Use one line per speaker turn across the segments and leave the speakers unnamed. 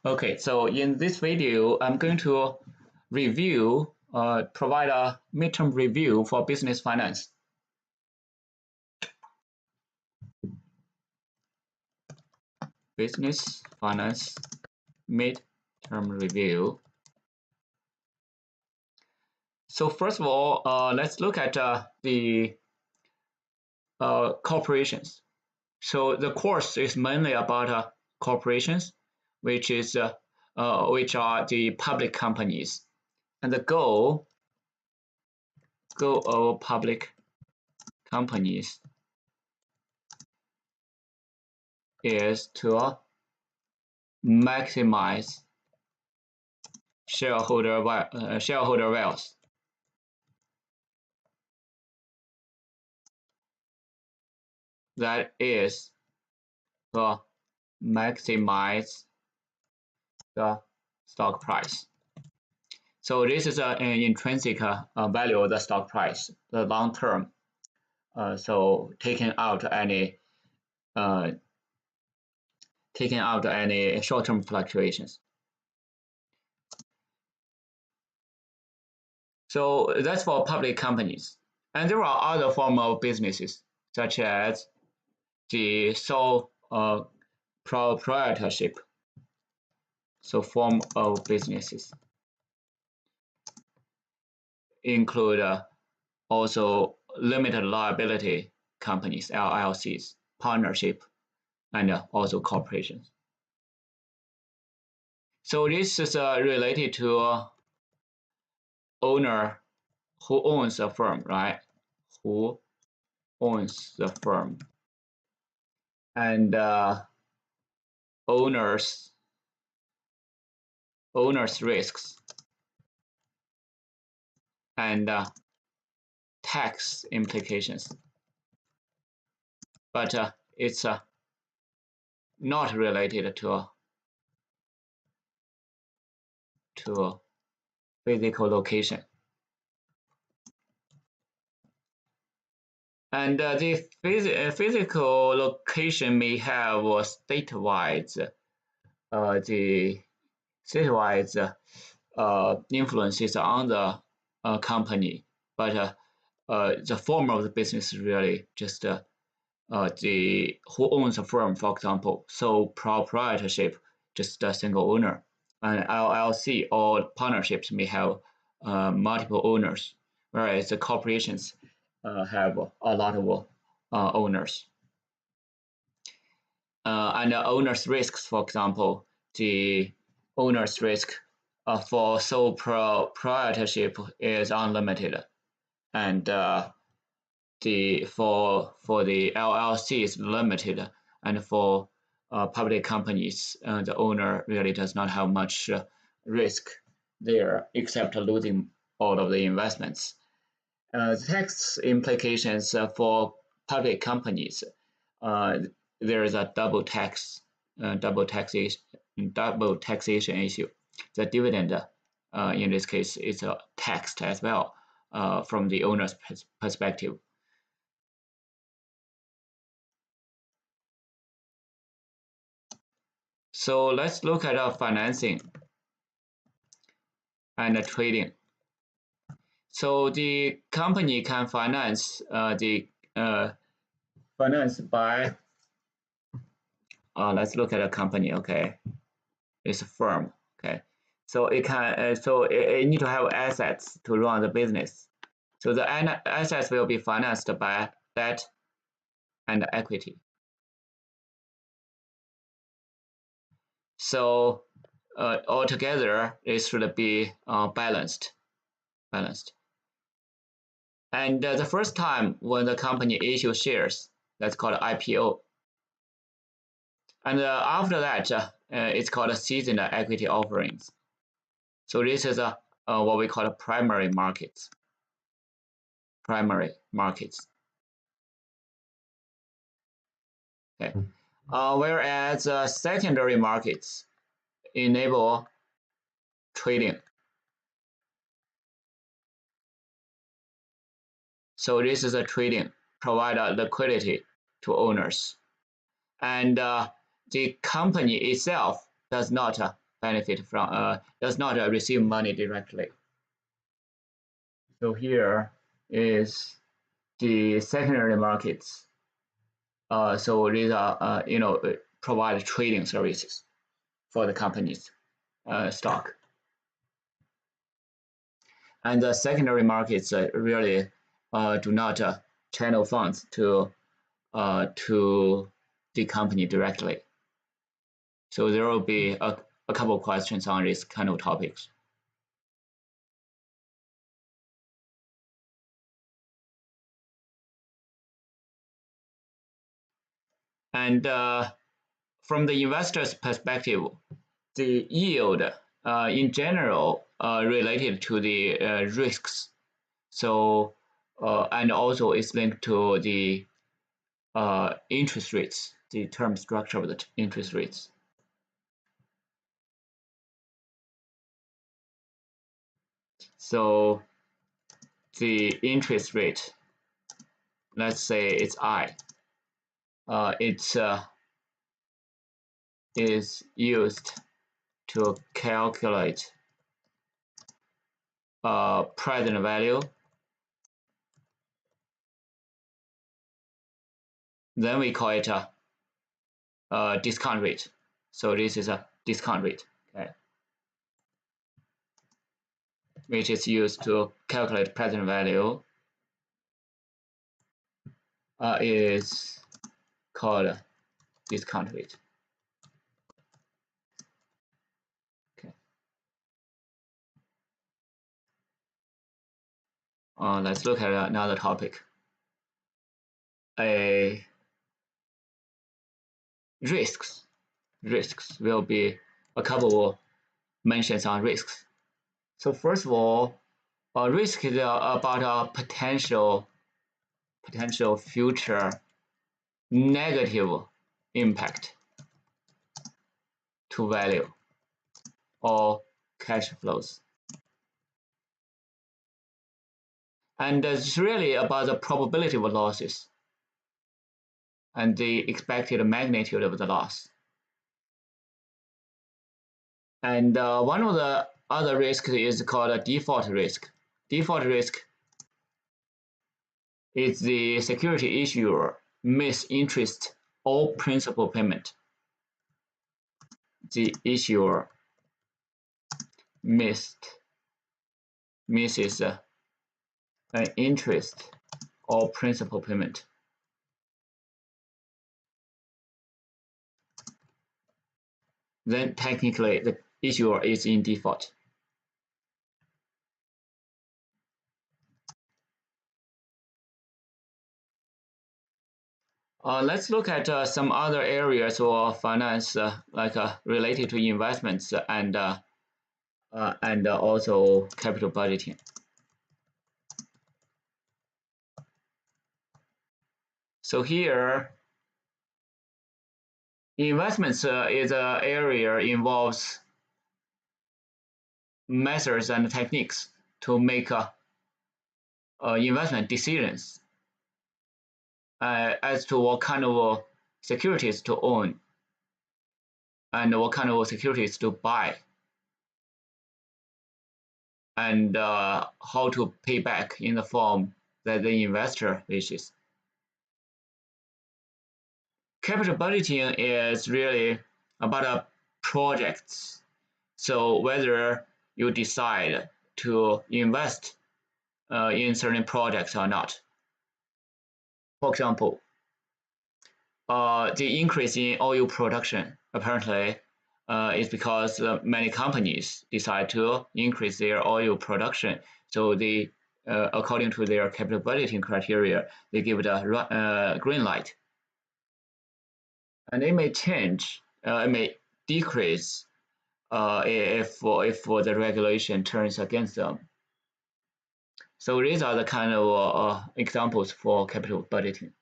Okay, so in this video, I'm going to provide a midterm review for business finance. Business finance midterm review. So first of all, let's look at the corporations. So the course is mainly about corporations, which are the public companies, and the goal of public companies is to maximize shareholder wealth. That is to maximize the stock price. So this is an intrinsic value of the stock price, the long term. So taking out any short-term fluctuations. So that's for public companies. And there are other forms of businesses, such as the sole proprietorship. So form of businesses include also limited liability companies, LLCs, partnership, and also corporations. So this is related to owner who owns the firm, right? Who owns the firm, and owners risks, and tax implications. But it's not related to physical location. And the physical location may have statewide influences on the company, but the form of the business is really just the who owns the firm, for example. So proprietorship, just a single owner, and LLC or partnerships may have multiple owners, whereas the corporations have a lot of owners. And the owner's risks, for example, the owner's risk for sole proprietorship is unlimited, and for the LLC is limited, and for public companies, the owner really does not have much risk there, except losing all of the investments. Tax implications for public companies. There is a double taxation issue. The dividend, in this case, is taxed as well from the owner's perspective. So let's look at financing and trading. So the company can finance by let's look at a company. Okay, it's a firm. Okay, so it can it need to have assets to run the business. So the assets will be financed by debt and equity. So altogether, it should be balanced. And the first time when the company issues shares, that's called IPO. And after that, it's called a seasoned equity offerings. So this is what we call a primary markets. primary markets. Okay. Whereas secondary markets enable trading. So this is a trading, provide liquidity to owners. And the company itself does not benefit from, does not receive money directly. So here is the secondary markets. So these are, provide trading services for the company's stock. And the secondary markets really do not channel funds to the company directly. So there will be a couple of questions on these kind of topics. And from the investor's perspective, the yield in general related to the risks. So and also it's linked to the interest rates, the term structure of the interest rates. So the interest rate, let's say it's I. It is used to calculate present value. Then we call it a discount rate. So this is a discount rate, okay, which is used to calculate present value. Is called discount rate. Okay. Let's look at another topic. Risks will be a couple of mentions on risks. So first of all, risk is about a potential future negative impact to value or cash flows. And it's really about the probability of losses and the expected magnitude of the loss. And one of the other risks is called a default risk. Default risk is the security issuer miss interest or principal payment. The issuer misses an interest or principal payment. Then technically the issuer is in default. Let's look at some other areas of finance like related to investments and also capital budgeting. So here, investments is an area involves methods and techniques to make investment decisions as to what kind of securities to own and what kind of securities to buy and how to pay back in the form that the investor wishes. Capital budgeting is really about projects. So whether you decide to invest in certain projects or not. For example, the increase in oil production apparently is because many companies decide to increase their oil production. So they, according to their capital budgeting criteria, they give it a green light. And it may change, it may decrease if the regulation turns against them. So these are the kind of examples for capital budgeting.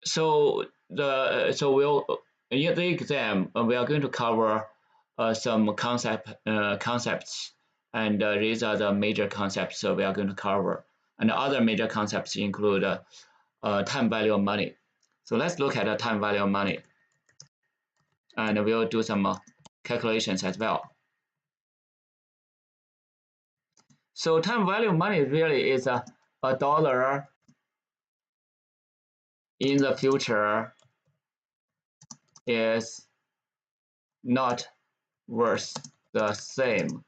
So we'll in the exam we are going to cover some concepts, and these are the major concepts we are going to cover. And the other major concepts include time value of money. So let's look at the time value of money, and we'll do some calculations as well. So time value of money really is a dollar in the future is not worth the same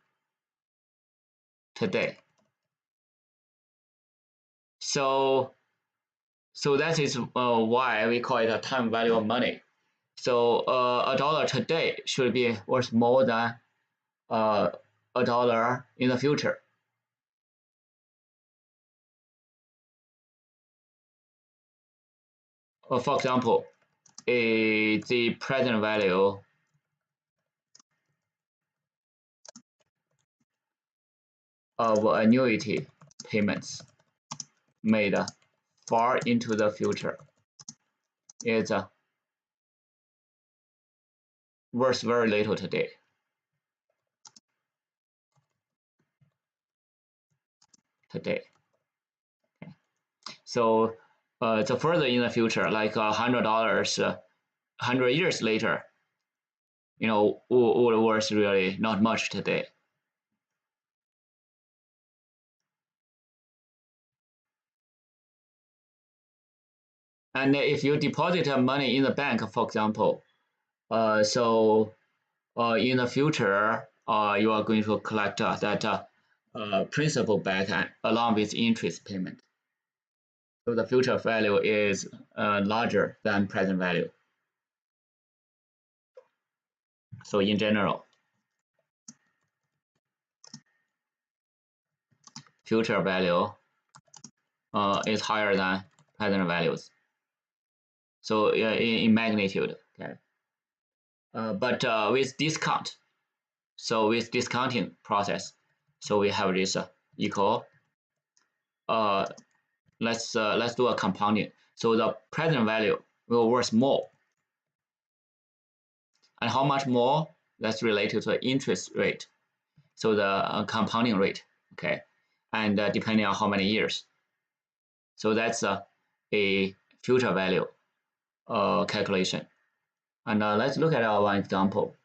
today. So that is why we call it a time value of money. So a dollar today should be worth more than a dollar in the future. For example, the present value of annuity payments made far into the future is worth very little today. Okay. So the further in the future, like $100, 100 years later, would worth really not much today. And if you deposit money in the bank, for example, in the future, you are going to collect that principal back along with interest payment. So the future value is larger than present value. So in general, future value is higher than present values. So in magnitude, okay. But with discount, so with discounting process, so we have this equal. Let's do a compounding. So the present value will worth more. And how much more? That's related to the interest rate. So the compounding rate, okay, and depending on how many years. So that's a future value calculation. And let's look at one example.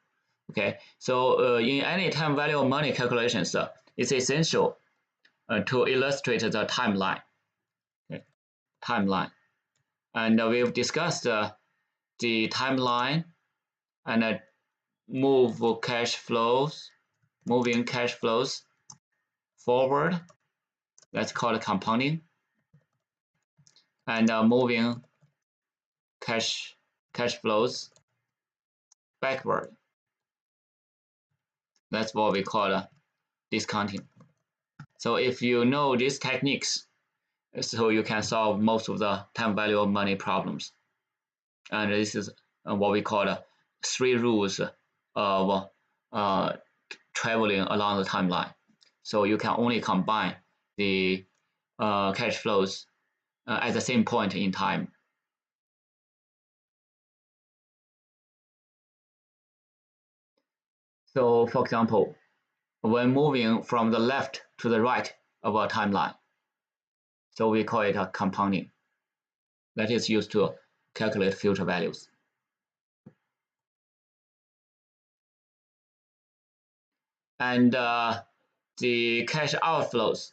Okay, so in any time value of money calculations, it's essential to illustrate the timeline. Okay, timeline, and we've discussed the timeline and moving cash flows forward. That's called compounding, and moving cash flows backward. That's what we call discounting. So if you know these techniques, so you can solve most of the time value of money problems. And this is what we call the 3 rules of traveling along the timeline. So you can only combine the cash flows at the same point in time. So for example, when moving from the left to the right of a timeline, so we call it a compounding. That is used to calculate future values. And the cash outflows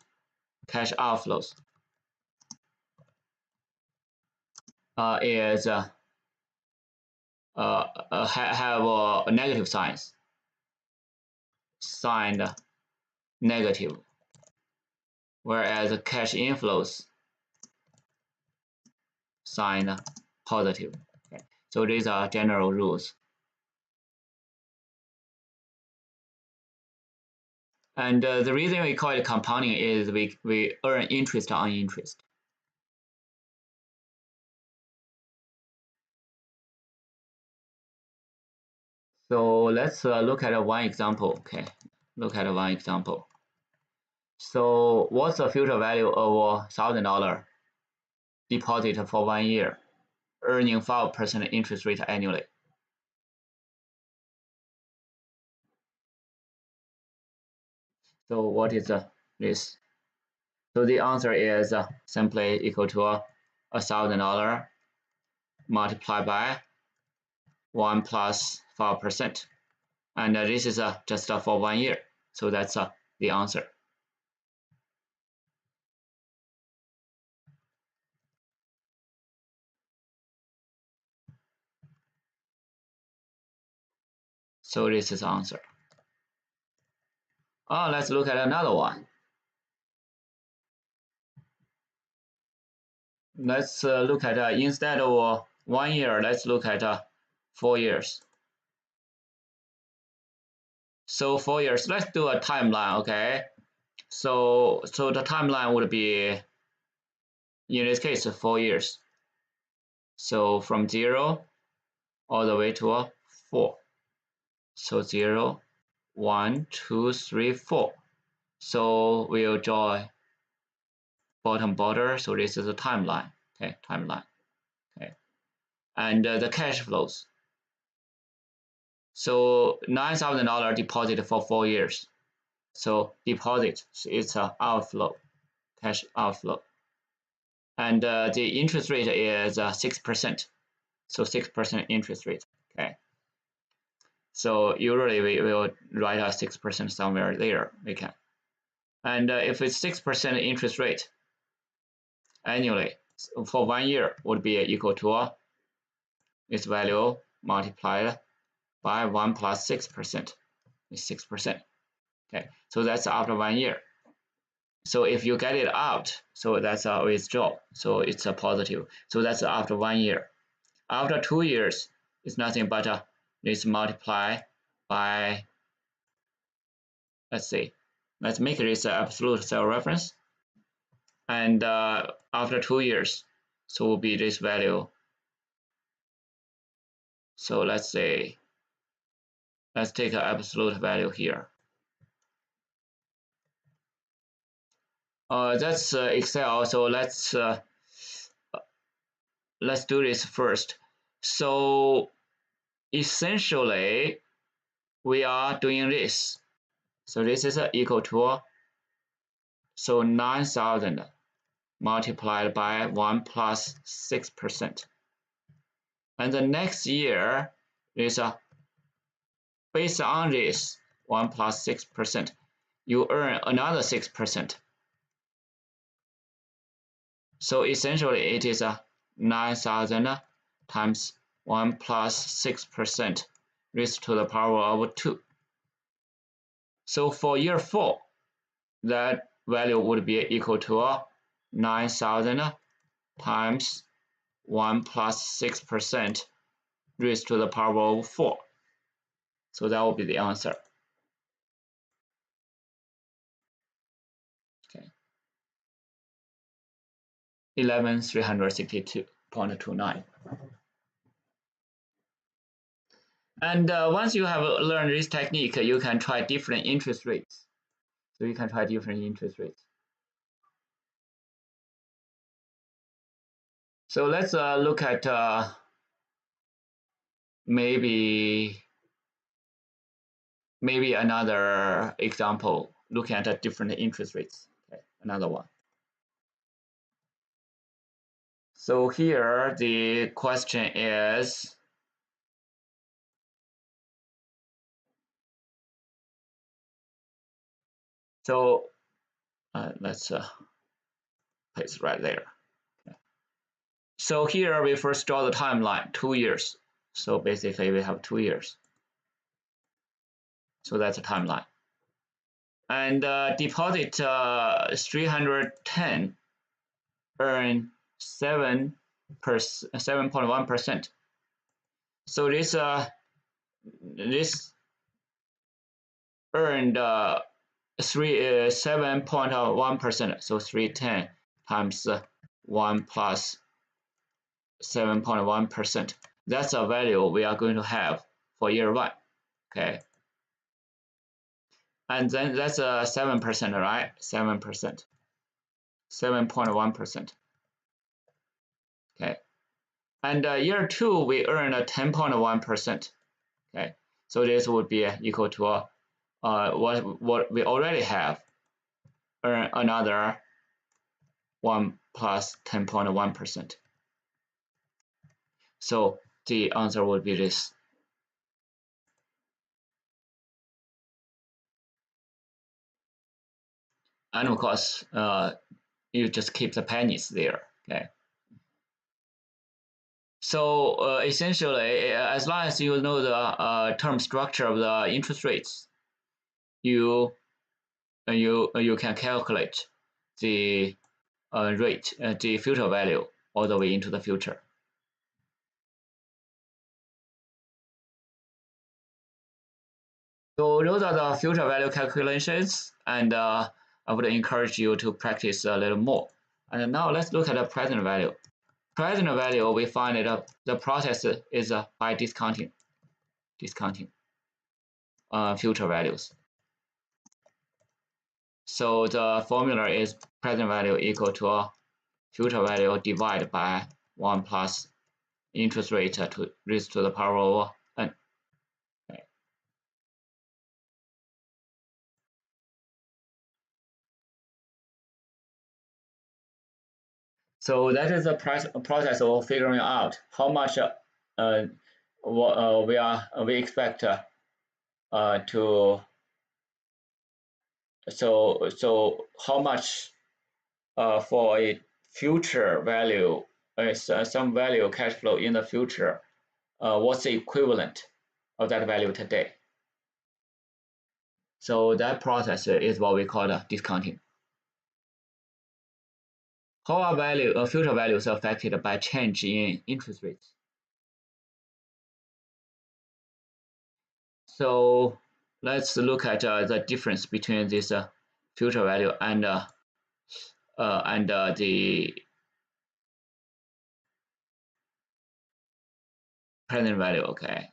is have negative signs, signed negative, whereas the cash inflows signed positive. Okay. So these are general rules. And the reason we call it compounding is we earn interest on interest. So let's look at one example. Okay, look at one example. So what's the future value of $1,000 deposit for 1 year, earning 5% interest rate annually? So what is this? So the answer is simply equal to $1,000 multiplied by 1 plus 5%. And this is just for 1 year. So that's the answer. So this is the answer. Let's look at another one. Let's look at instead of 1 year, let's look at 4 years. So 4 years, let's do a timeline, okay? So the timeline would be, in this case, 4 years. So from 0 all the way to 4. So 0, 1, 2, 3, 4. So we'll draw bottom border. So this is a timeline, okay, timeline, okay. And the cash flows. So $9,000 deposit for 4 years. So deposit, it's an outflow, cash outflow. And the interest rate is 6%. So 6% interest rate, okay. So usually we will write a 6% somewhere there, we can. And if it's 6% interest rate annually for 1 year would be equal to its value multiplied by 1 plus 6%, is 6%. Okay, so that's after 1 year. So if you get it out, so that's a withdrawal, so it's a positive. So that's after 1 year. After 2 years, it's nothing but this multiply by, let's see, let's make this absolute cell reference. And after 2 years, so will be this value. So let's say, let's take an absolute value here. That's Excel. So let's do this first. So essentially, we are doing this. So this is equal to, so 9,000 multiplied by 1 plus 6%. And the next year is based on this 1 plus 6%, you earn another 6%. So essentially, it is 9,000 times 1 plus 6% raised to the power of 2. So for year 4, that value would be equal to 9,000 times 1 plus 6% raised to the power of 4. So that will be the answer. Okay. 11,362.29. And once you have learned this technique, you can try different interest rates. So you can try different interest rates. So let's look at maybe another example, looking at different interest rates. Okay, another one. So here the question is, so let's place right there. Okay. So here we first draw the timeline, 2 years. So basically we have 2 years. So that's a timeline. And deposit 310, earn 7.1%. So this earned 7.1%. So 310 times 1 plus 7.1%. That's a value we are going to have for year 1. Okay. and then that's 7%, right? 7%, 7.1%. Okay, and year 2 we earned 10.1%. Okay, so this would be equal to what we already have, earn another 1 plus 10.1%. So the answer would be this. And of course, you just keep the pennies there. Okay. So essentially, as long as you know the term structure of the interest rates, you can calculate the rate, the future value all the way into the future. So those are the future value calculations, and I would encourage you to practice a little more. And now let's look at the present value. Present value, we find that the process is by discounting future values. So the formula is present value equal to future value divided by 1 plus interest rate to raised to the power of n. Okay. So that is the process of figuring out how much we expect to so how much for a future value, some value cash flow in the future, what's the equivalent of that value today? So that process is what we call discounting. How are future values affected by change in interest rates? So let's look at the difference between this future value and the present value. Okay.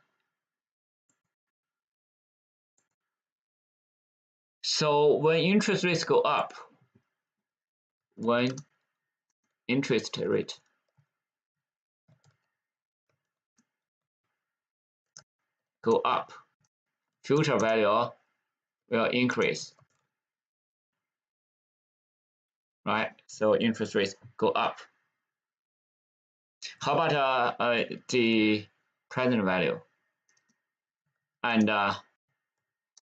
So when interest rates go up, when interest rate go up, future value will increase, right? So interest rates go up. How about the present value? And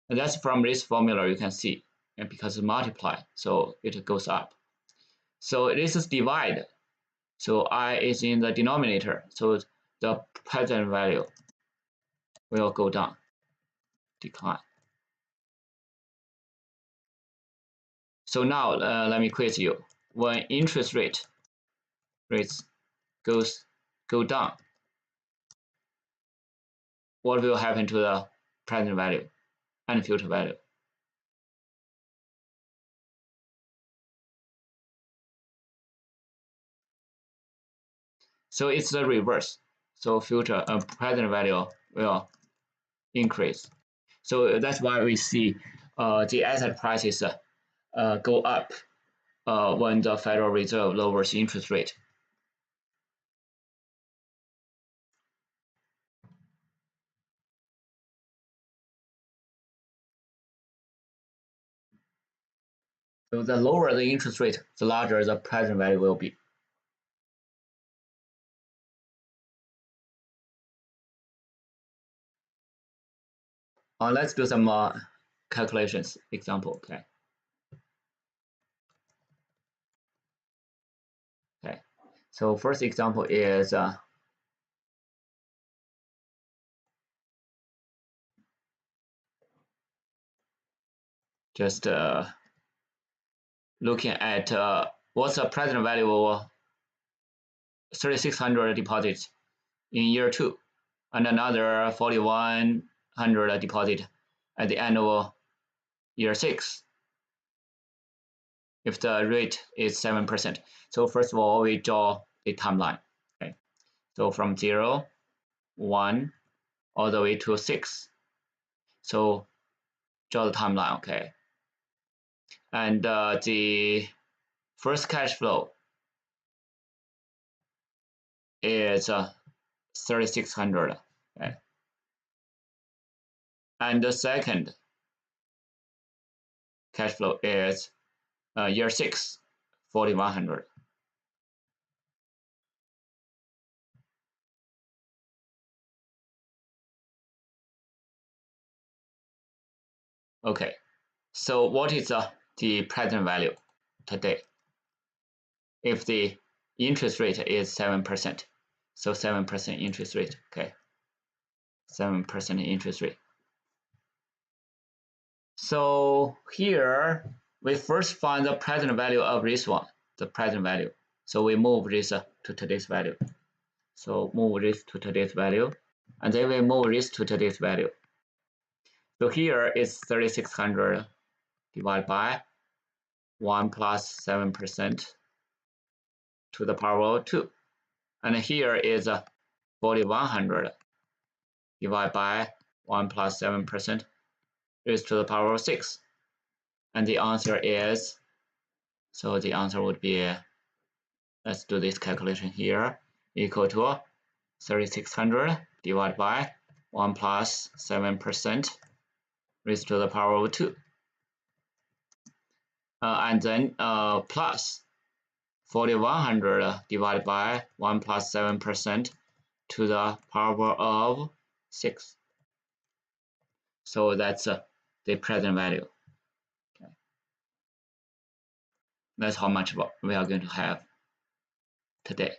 that's from this formula you can see, and because it's multiply, so it goes up. So this is divide. So I is in the denominator, so the present value will go down, decline. So now let me quiz you. When interest rates go down, what will happen to the present value and future value? So it's the reverse. So future present value will increase. So that's why we see the asset prices go up when the Federal Reserve lowers interest rate. So the lower the interest rate, the larger the present value will be. Let's do some calculations example. Okay. So first example is just looking at what's the present value of 3,600 deposit in year 2, and another 4,100 deposit at the end of year 6, if the rate is 7%. So first of all, we draw a timeline. Okay. So from 0, 1, all the way to 6. So draw the timeline, okay? And the first cash flow is 3,600, okay? And the second cash flow is year 6, 4,100. Okay, so what is the present value today? If the interest rate is 7%, so 7% interest rate, okay? 7% interest rate. So here we first find the present value of this one, the present value. So we move this to today's value. So move this to today's value, and then we move this to today's value. So here is 3,600 divided by 1 plus 7% to the power of 2. And here is 4,100 divided by 1 plus 7% raised to the power of 6. And the answer is, so the answer would be, let's do this calculation here, equal to 3,600 divided by 1 plus 7% raised to the power of 2. And then plus 4,100 divided by 1 plus 7% to the power of 6. So that's the present value. Okay. That's how much we are going to have today.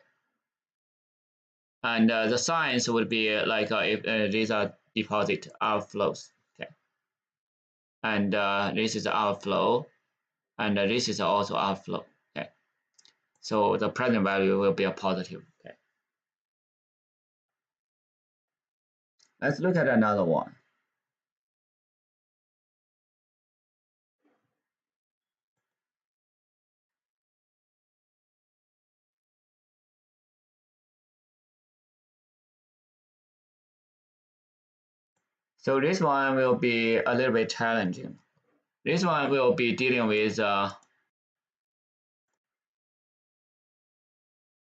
And the signs would be like if these are deposit outflows. Okay. And this is outflow, and this is also outflow. Okay. So the present value will be a positive. Okay. Let's look at another one. So this one will be a little bit challenging. This one will be dealing with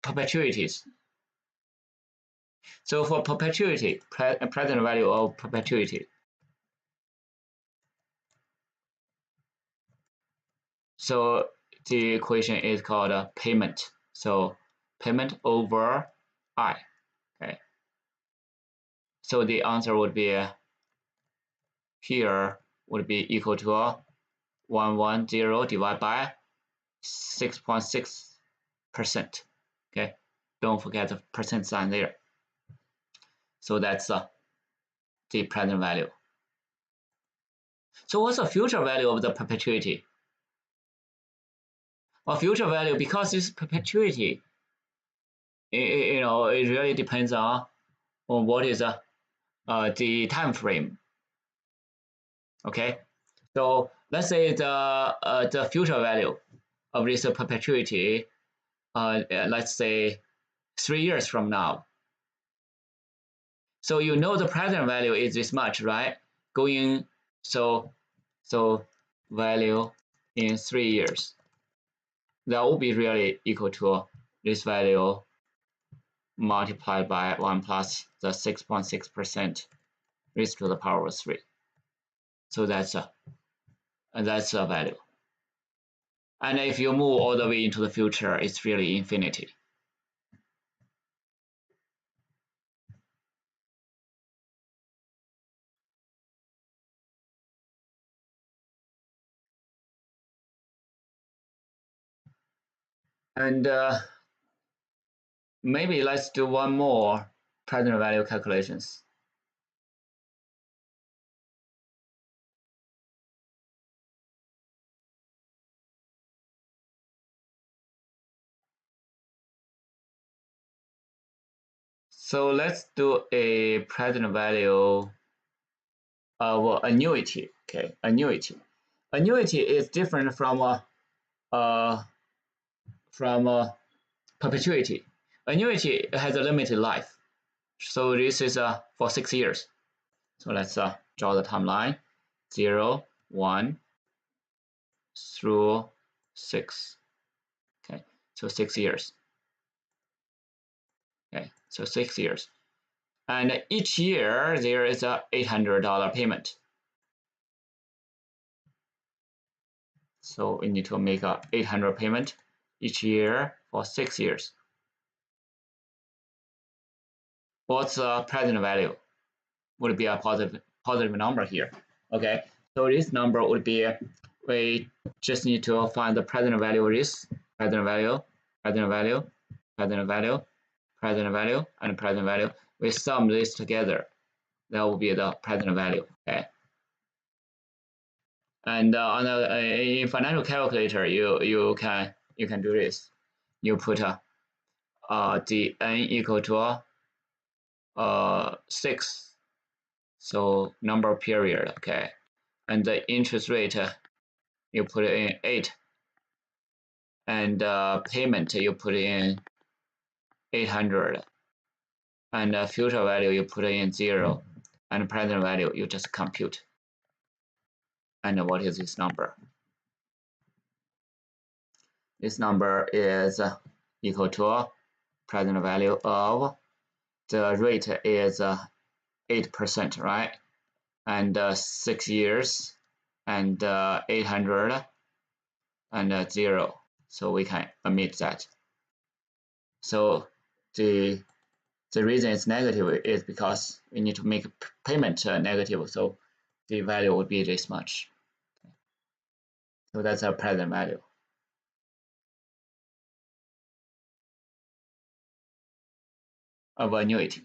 perpetuities. So for perpetuity, present value of perpetuity. So the equation is called payment. So payment over I. Okay. So the answer would be here would be equal to 110 divided by 6.6%. Okay. Don't forget the percent sign there. So that's the present value. So what's the future value of the perpetuity? Well, future value, because this perpetuity, it really depends on what is the time frame. Okay, so let's say the future value of this perpetuity, let's say 3 years from now. So you know the present value is this much, right? Going so value in 3 years, that will be really equal to this value multiplied by 1 plus the 6.6% raised to the power of 3. So that's a value. And if you move all the way into the future, it's really infinity. And maybe let's do one more present value calculations. So let's do a present value of annuity. Okay, annuity. Annuity is different from perpetuity. Annuity has a limited life. So this is for 6 years. So let's draw the timeline. 0, 1 through 6. Okay, so 6 years. Okay, so 6 years. And each year there is a $800 payment. So we need to make a $800 payment each year for 6 years. What's the present value? Would be a positive number here. Okay, so this number would be, we just need to find the present value risk, present value, present value, present value, present value, and present value. We sum this together. That will be the present value. Okay. And in financial calculator, you can do this. You put the n equal to 6, so number period. Okay, and the interest rate you put in 8, and payment you put in 800, and future value you put in 0, and present value you just compute. And what is this number? This number is equal to present value of the rate is 8%, right? And 6 years, and 800, and 0. So we can omit that. So the reason it's negative is because we need to make payment negative. So the value would be this much. So that's our present value. Of annuity.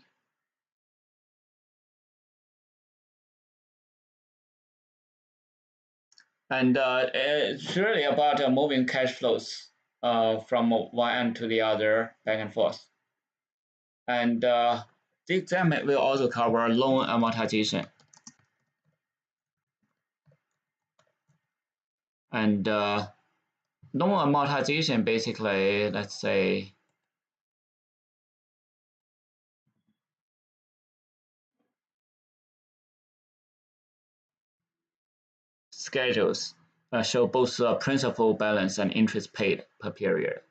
And it's really about moving cash flows from one end to the other, back and forth. And the exam will also cover loan amortization. And loan amortization, basically, let's say, schedules show both principal balance and interest paid per period.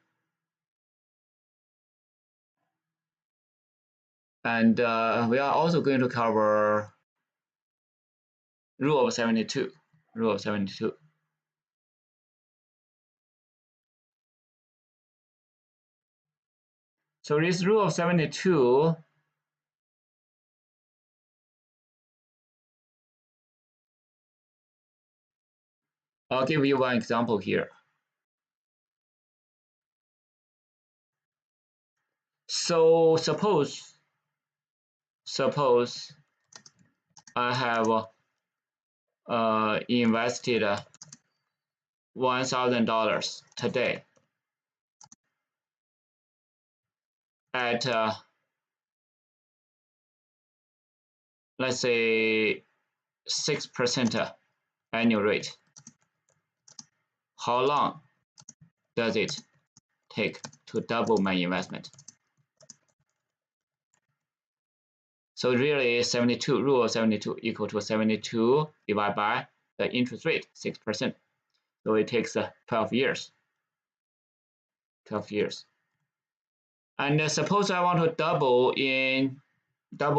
And we are also going to cover rule of 72. Rule of 72. So this rule of 72 I'll give you one example here. So suppose I have invested $1,000 today at let's say 6% annual rate. How long does it take to double my investment? So really 72, rule of 72 equal to 72 divided by the interest rate, 6%. So it takes 12 years. 12 years. And suppose I want to double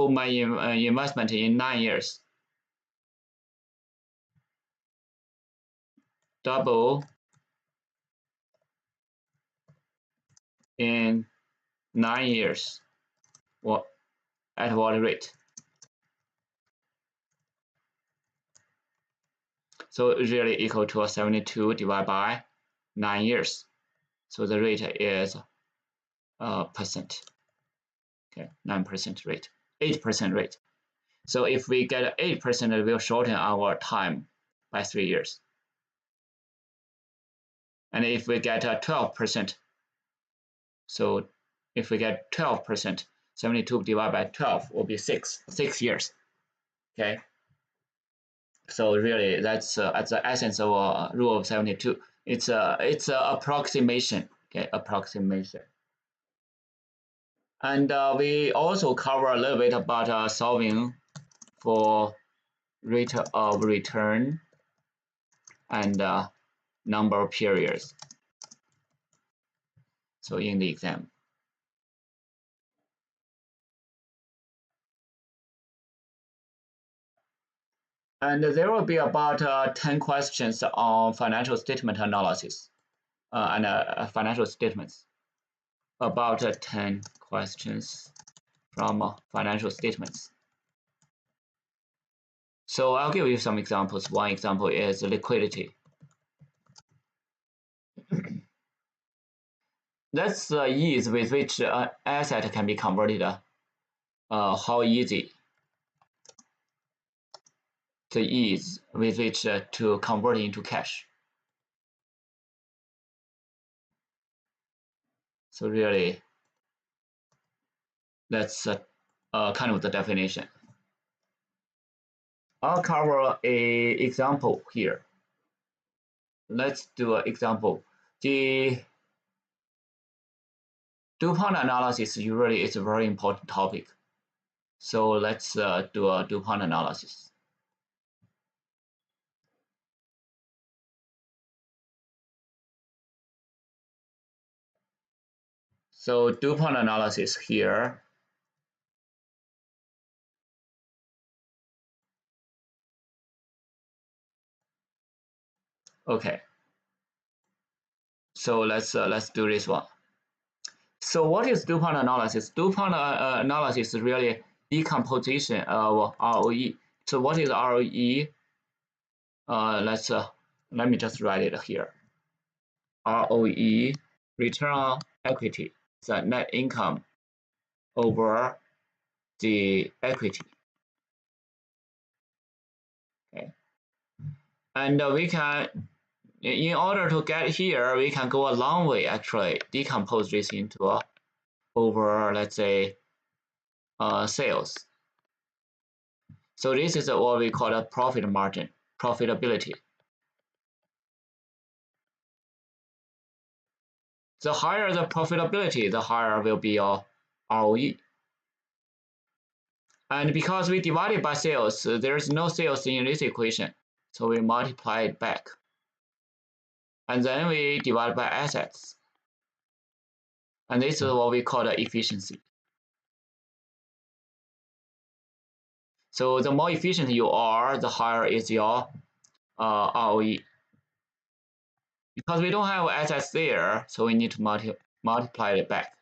my investment in 9 years. Double in 9 years. At what rate? So really equal to 72 divided by 9 years. So the rate is percent. Okay, 9% rate, 8% rate. So if we get 8%, it will shorten our time by 3 years. And if we get 12%, so if we get 12%, 72 divided by 12 will be 6 years. Okay. So really, that's at the essence of rule of 72. It's a approximation. Okay, approximation. And we also cover a little bit about solving for rate of return and number of periods. So in the exam. And there will be about 10 questions on financial statement analysis and financial statements. About 10 questions from financial statements. So I'll give you some examples. One example is liquidity. That's the ease with which an asset can be converted. How easy the ease with which to convert into cash. So really, that's kind of the definition. I'll cover a example here. Let's do an example. The DuPont analysis usually is a very important topic. So let's do a DuPont analysis. So DuPont analysis here. Okay. So let's do this one. So what is DuPont analysis? DuPont analysis is really decomposition of ROE. So what is ROE? Let me just write it here. ROE, return on equity, the net income over the equity. Okay, and we can, in order to get here, we can go a long way actually. Decompose this into over, let's say, sales. So this is what we call a profit margin, profitability. The higher the profitability, the higher will be your ROE. And because we divided by sales, there is no sales in this equation. So we multiply it back. And then we divide by assets. And this is what we call the efficiency. So the more efficient you are, the higher is your ROE. Because we don't have assets there, so we need to multiply it back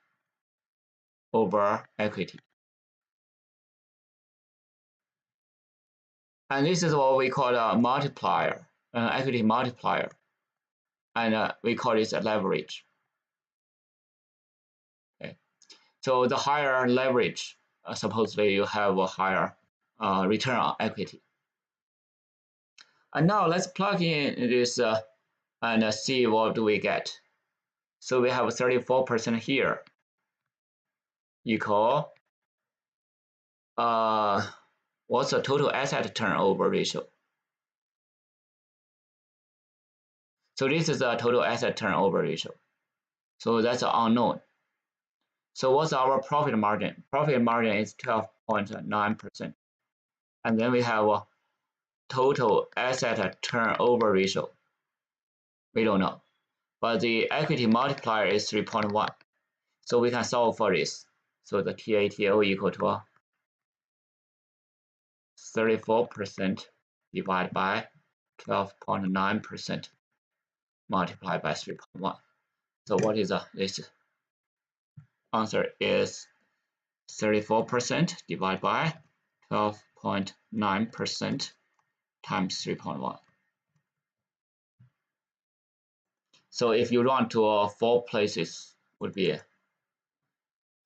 over equity. And this is what we call a multiplier, an equity multiplier. And we call this a leverage. Okay. So the higher leverage, supposedly you have a higher return on equity. And now let's plug in this and see what do we get. So we have 34% here equal what's the total asset turnover ratio? So this is the total asset turnover ratio. So that's unknown. So what's our profit margin? Profit margin is 12.9%. And then we have a total asset turnover ratio. We don't know. But the equity multiplier is 3.1. So we can solve for this. So the TATO equal to 34% divided by 12.9% multiplied by 3.1. So what is this? Answer is 34% divided by 12.9% times 3.1. So if you run to 4 places, would be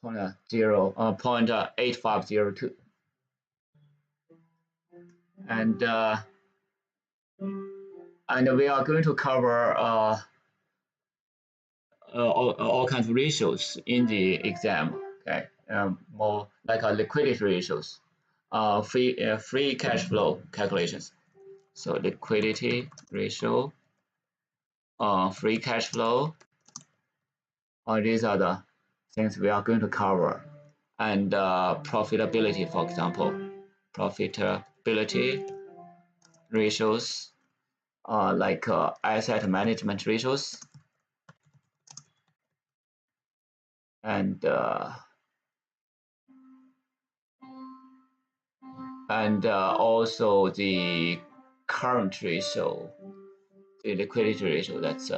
0.8502. And we are going to cover all kinds of ratios in the exam. Okay, more like liquidity ratios, free cash flow calculations. So liquidity ratio, free cash flow. These are the things we are going to cover, and profitability, for example, profitability ratios. like asset management ratios and also the current ratio, the liquidity ratio. That's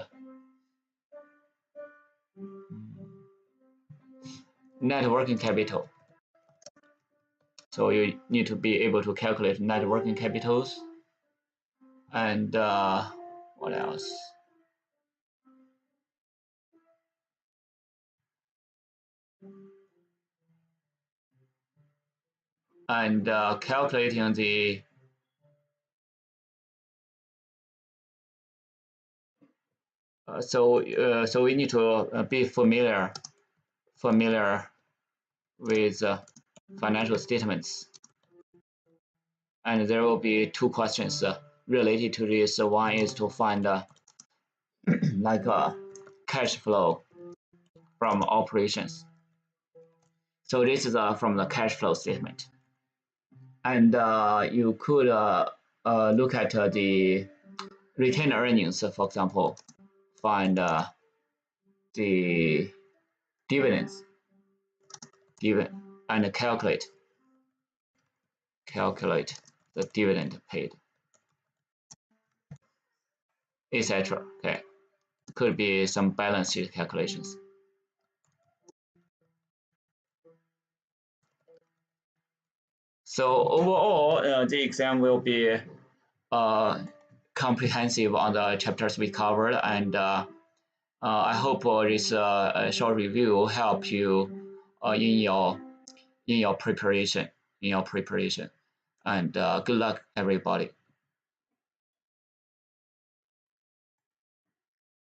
net working capital. So you need to be able to calculate net working capitals and what else? And calculating the so we need to be familiar with financial statements, and there will be two questions related to this. So one is to find like a cash flow from operations. So this is from the cash flow statement, and you could look at the retained earnings, for example, find the dividends, and calculate the dividend paid, etc. Okay, could be some balance sheet calculations. So overall, the exam will be comprehensive on the chapters we covered, and I hope this short review will help you in your preparation. And good luck, everybody.